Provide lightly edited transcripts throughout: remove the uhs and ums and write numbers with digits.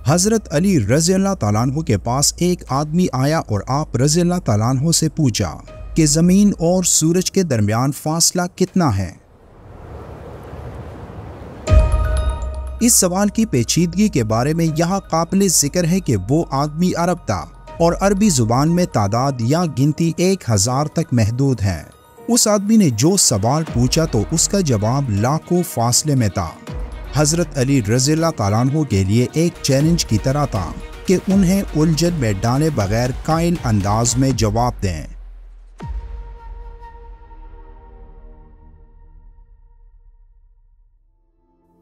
हजरत अली रज़ियल्लाहु ताला अन्हु के पास एक आदमी आया और आप रज़ियल्लाहु ताला अन्हु से पूछा कि ज़मीन और सूरज के दरमियान फासला कितना है। इस सवाल की पेचीदगी के बारे में यहाँ काबिल जिक्र है कि वो आदमी अरब था और अरबी जुबान में तादाद या गिनती 1000 तक महदूद है। उस आदमी ने जो सवाल पूछा तो उसका जवाब लाखों फासले में था। हजरत अली रज़ियल्लाहु ताला अन्हु के लिए एक चैलेंज की तरह था कि उन्हें उलझन में डाले बगैर कायल अंदाज में जवाब दें।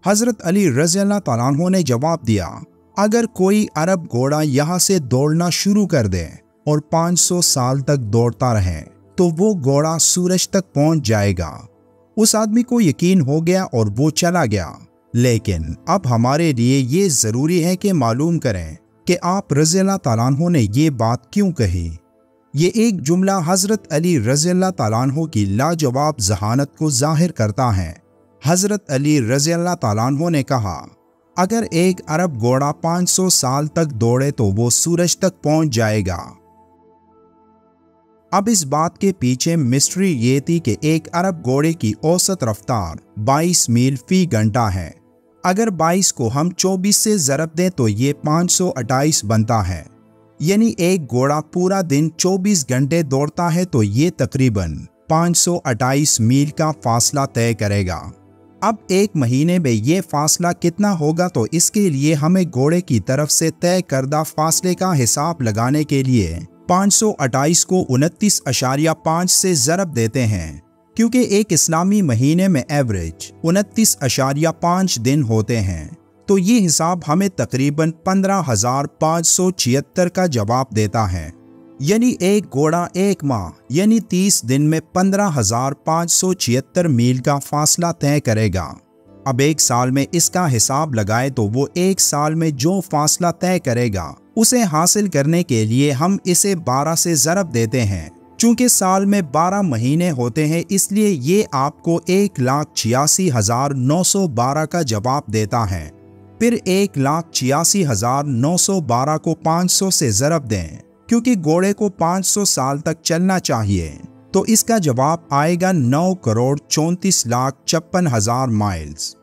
हजरत अली रज़ियल्लाहु ताला अन्हु ने जवाब दिया, अगर कोई अरब घोड़ा यहाँ से दौड़ना शुरू कर दे और 500 साल तक दौड़ता रहे तो वो घोड़ा सूरज तक पहुंच जाएगा। उस आदमी को यकीन हो गया और वो चला गया। लेकिन अब हमारे लिए ये ज़रूरी है कि मालूम करें कि आप रज़ियल्लाहु ताला अन्हु ने ये बात क्यों कही। ये एक जुमला हज़रत अली रज़ियल्लाहु ताला अन्हु की लाजवाब ज़हानत को ज़ाहिर करता है। हज़रत अली रज़ियल्लाहु ताला अन्हु ने कहा, अगर एक अरब घोड़ा 500 साल तक दौड़े तो वो सूरज तक पहुंच जाएगा। अब इस बात के पीछे मिस्ट्री ये थी कि एक अरब घोड़े की औसत रफ्तार 22 मील फी घंटा है। अगर 22 को हम 24 से ज़रब दें तो ये 528 बनता है। यानी एक घोड़ा पूरा दिन 24 घंटे दौड़ता है तो ये तकरीबन 528 मील का फासला तय करेगा। अब एक महीने में ये फासला कितना होगा तो इसके लिए हमें घोड़े की तरफ से तय करदा फासले का हिसाब लगाने के लिए 528 को 29.5 से ज़रब देते हैं, क्योंकि एक इस्लामी महीने में एवरेज 29.5 दिन होते हैं। तो ये हिसाब हमें तकरीबन 15,576 का जवाब देता है। यानी एक घोड़ा एक माह यानी 30 दिन में 15,576 मील का फासला तय करेगा। अब एक साल में इसका हिसाब लगाए तो वो एक साल में जो फासला तय करेगा उसे हासिल करने के लिए हम इसे 12 से ज़रब देते हैं। चूंकि साल में 12 महीने होते हैं इसलिए ये आपको 1,86,912 का जवाब देता है। फिर 1,86,912 को 500 से ज़रब दें, क्योंकि घोड़े को 500 साल तक चलना चाहिए, तो इसका जवाब आएगा 9,34,56,000 माइल्स।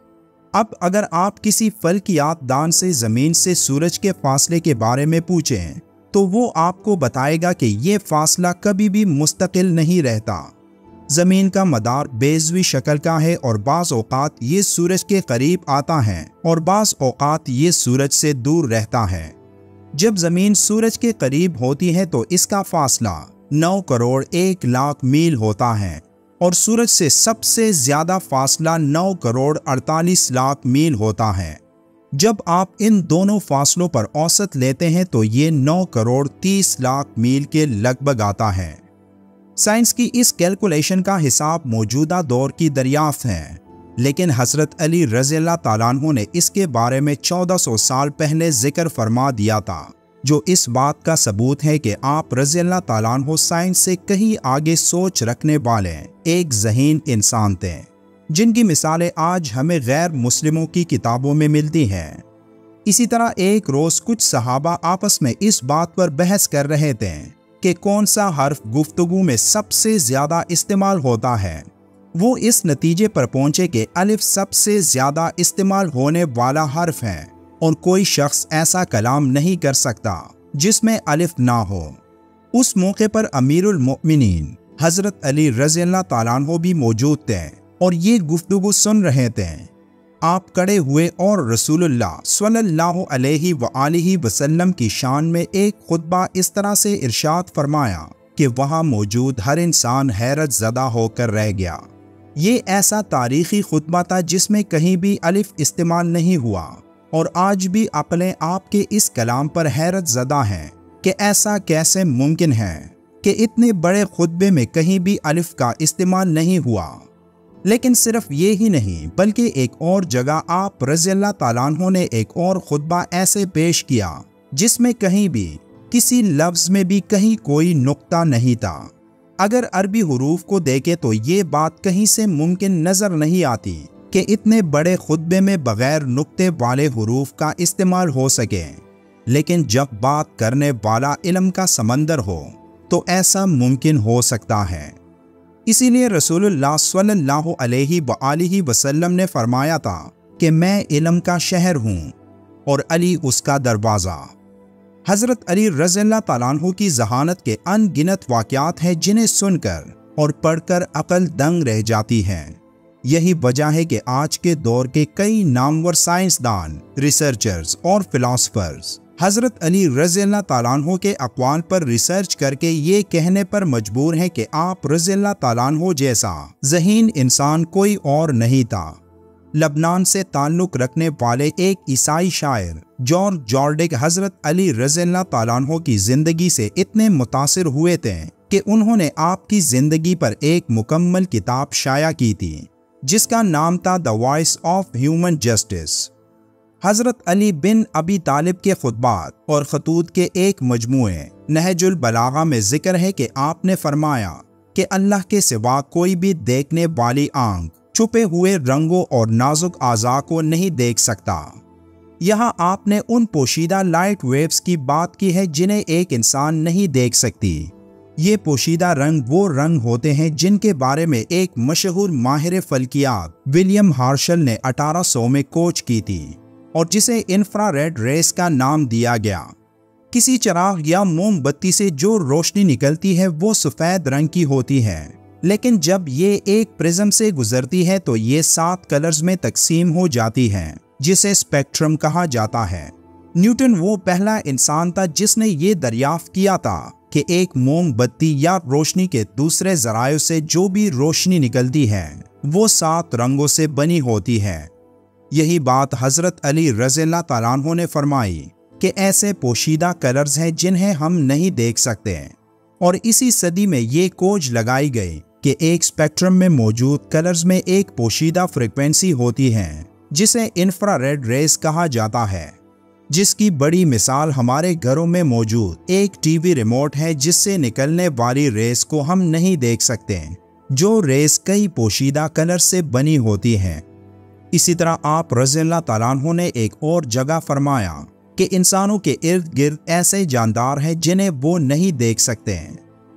अब अगर आप किसी फल्कियात दान से ज़मीन से सूरज के फासले के बारे में पूछें तो वो आपको बताएगा कि ये फासला कभी भी मुस्तकिल नहीं रहता। ज़मीन का मदार बेज़वी शक्ल का है और बाज़ औक़ात ये सूरज के करीब आता है और बाज़ औक़ात ये सूरज से दूर रहता है। जब ज़मीन सूरज के करीब होती है तो इसका फासला 9,01,00,000 मील होता है और सूरज से सबसे ज़्यादा फासला 9,48,00,000 मील होता है। जब आप इन दोनों फासलों पर औसत लेते हैं तो ये 9,30,00,000 मील के लगभग आता है। साइंस की इस कैलकुलेशन का हिसाब मौजूदा दौर की दरियाफ्त है, लेकिन हज़रत अली रज़ियल्लाहु ताला अन्हु ने इसके बारे में 1400 साल पहले जिक्र फरमा दिया था, जो इस बात का सबूत है कि आप रज़ियल्लाहु ताला अन्हु साइंस से कहीं आगे सोच रखने वाले एक ज़हीन इंसान थे, जिनकी मिसालें आज हमें गैर मुस्लिमों की किताबों में मिलती हैं। इसी तरह एक रोज़ कुछ सहाबा आपस में इस बात पर बहस कर रहे थे कि कौन सा हर्फ गुफ्तगू में सबसे ज़्यादा इस्तेमाल होता है। वो इस नतीजे पर पहुंचे कि अलिफ सबसे ज़्यादा इस्तेमाल होने वाला हर्फ है और कोई शख्स ऐसा कलाम नहीं कर सकता जिसमें अलिफ ना हो। उस मौके पर अमीरुल मोमिनीन हज़रत अली रज़ियल्लाहु ताला अन्हु भी मौजूद थे और ये गुफ्तगू सुन रहे थे। आप खड़े हुए और रसूलुल्लाह स्वल्लल्लाहु अलैहि वआलिहि वसल्लम की शान में एक खुतबा इस तरह से इरशाद फरमाया कि वहाँ मौजूद हर इंसान हैरत ज़दा होकर रह गया। ये ऐसा तारीख़ी खुतबा था जिसमें कहीं भी अलिफ इस्तेमाल नहीं हुआ और आज भी अक़लें आपके इस कलाम पर हैरत ज़दा हैं कि ऐसा कैसे मुमकिन है कि इतने बड़े खुतबे में कहीं भी अलिफ का इस्तेमाल नहीं हुआ। लेकिन सिर्फ ये ही नहीं बल्कि एक और जगह आप रज़ियल्लाहु ताला अन्हु ने एक और खुतबा ऐसे पेश किया जिसमें कहीं भी किसी लफ्ज़ में भी कहीं कोई नुक्ता नहीं था। अगर अरबी हुरूफ को देखें तो ये बात कहीं से मुमकिन नज़र नहीं आती कि इतने बड़े खुतबे में बग़ैर नुक्ते वाले हुरूफ का इस्तेमाल हो सके। लेकिन जब बात करने वाला इल्म का समंदर हो तो ऐसा मुमकिन हो सकता है। इसीलिए रसूलुल्लाह स्वल्लल्लाहु अलैहि वसल्लम ने फरमाया था कि मैं इल्म का शहर हूँ और अली उसका दरवाज़ा। हज़रत अली रज़ियल्लाहु ताला अन्हु की ज़हानत के अनगिनत वाक़यात हैं जिन्हें सुनकर और पढ़कर अक़ल दंग रह जाती है। यही वजह है कि आज के दौर के कई नामवर साइंसदान, रिसर्चर्स और फिलासफर्स हज़रत अली रज़ियल्लाहु ताला अन्हु के अक़वाल पर रिसर्च करके ये कहने पर मजबूर हैं कि आप रज़ियल्लाहु ताला अन्हु जैसा ज़हीन इंसान कोई और नहीं था। लबनान से ताल्लुक़ रखने वाले एक ईसाई शायर जॉर्ज जॉर्डिक हज़रत अली रज़ियल्लाहु ताला अन्हु की ज़िंदगी से इतने मुतासिर हुए थे कि उन्होंने आपकी ज़िंदगी पर एक मुकम्मल किताब शाया की थी जिसका नाम था the voice of human justice. हज़रत अली बिन अबी तालिब के खुतबात और खतूत के एक मजमूए नहजुल बलागा में जिक्र है कि आपने फरमाया कि अल्लाह के सिवा कोई भी देखने वाली आंख छुपे हुए रंगों और नाजुक आज़ा को नहीं देख सकता। यहाँ आपने उन पोशीदा लाइट वेव्स की बात की है जिन्हें एक इंसान नहीं देख सकती। ये पोशीदा रंग वो रंग होते हैं जिनके बारे में एक मशहूर माहिर फल्कियात विलियम हार्शल ने 1800 में खोज की थी और जिसे इंफ्रारेड रेस का नाम दिया गया। किसी चिराग या मोमबत्ती से जो रोशनी निकलती है वो सफ़ेद रंग की होती है, लेकिन जब ये एक प्रिज्म से गुजरती है तो ये 7 कलर्स में तकसीम हो जाती है जिसे स्पेक्ट्रम कहा जाता है। न्यूटन वो पहला इंसान था जिसने ये दरियाफ्त किया था कि एक मोमबत्ती या रोशनी के दूसरे जरायों से जो भी रोशनी निकलती है वो 7 रंगों से बनी होती है। यही बात हज़रत अली रज़ियल्लाहु ताला अन्हु ने फरमाई कि ऐसे पोशीदा कलर्स हैं जिन्हें हम नहीं देख सकते, और इसी सदी में ये खोज लगाई गई कि एक स्पेक्ट्रम में मौजूद कलर्स में एक पोशीदा फ्रिक्वेंसी होती है जिसे इंफ्रारेड रेस कहा जाता है, जिसकी बड़ी मिसाल हमारे घरों में मौजूद एक टीवी रिमोट है जिससे निकलने वाली रेस को हम नहीं देख सकते, जो रेस कई पोशीदा कलर से बनी होती हैं। इसी तरह आप रज़ियल्लाहु ताला अन्हु ने एक और जगह फरमाया कि इंसानों के इर्द गिर्द ऐसे जानदार हैं जिन्हें वो नहीं देख सकते।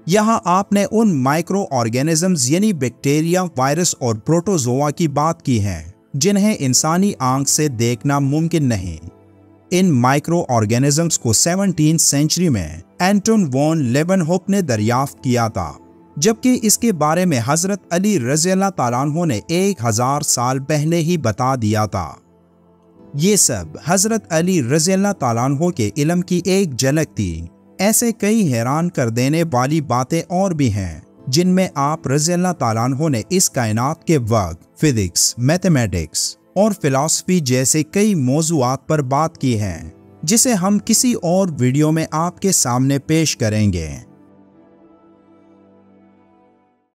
यहाँ आपने उन माइक्रो ऑर्गेनिजम्स यानी बैक्टीरिया, वायरस और प्रोटोजोआ की बात की है जिन्हें इंसानी आंख से देखना मुमकिन नहीं। इन माइक्रो ऑर्गेनिजम्स को 17वीं सेंचुरी में एंटोन वॉन लेवनहुक ने दरियाफ्त किया था, जबकि इसके बारे में हज़रत अली रज़ियल्लाहु ताला अन्हु ने 1000 साल पहले ही बता दिया था। ये सब हज़रत अली रज़ियल्लाहु ताला अन्हु के इल्म की एक झलक थी। ऐसे कई हैरान कर देने वाली बातें और भी हैं जिनमें आप रज़ियल्लाहु ताला अन्हु ने इस कायनात के वक्त फिजिक्स, मैथमेटिक्स और फिलॉसफी जैसे कई मौज़ूआत पर बात की है, जिसे हम किसी और वीडियो में आपके सामने पेश करेंगे।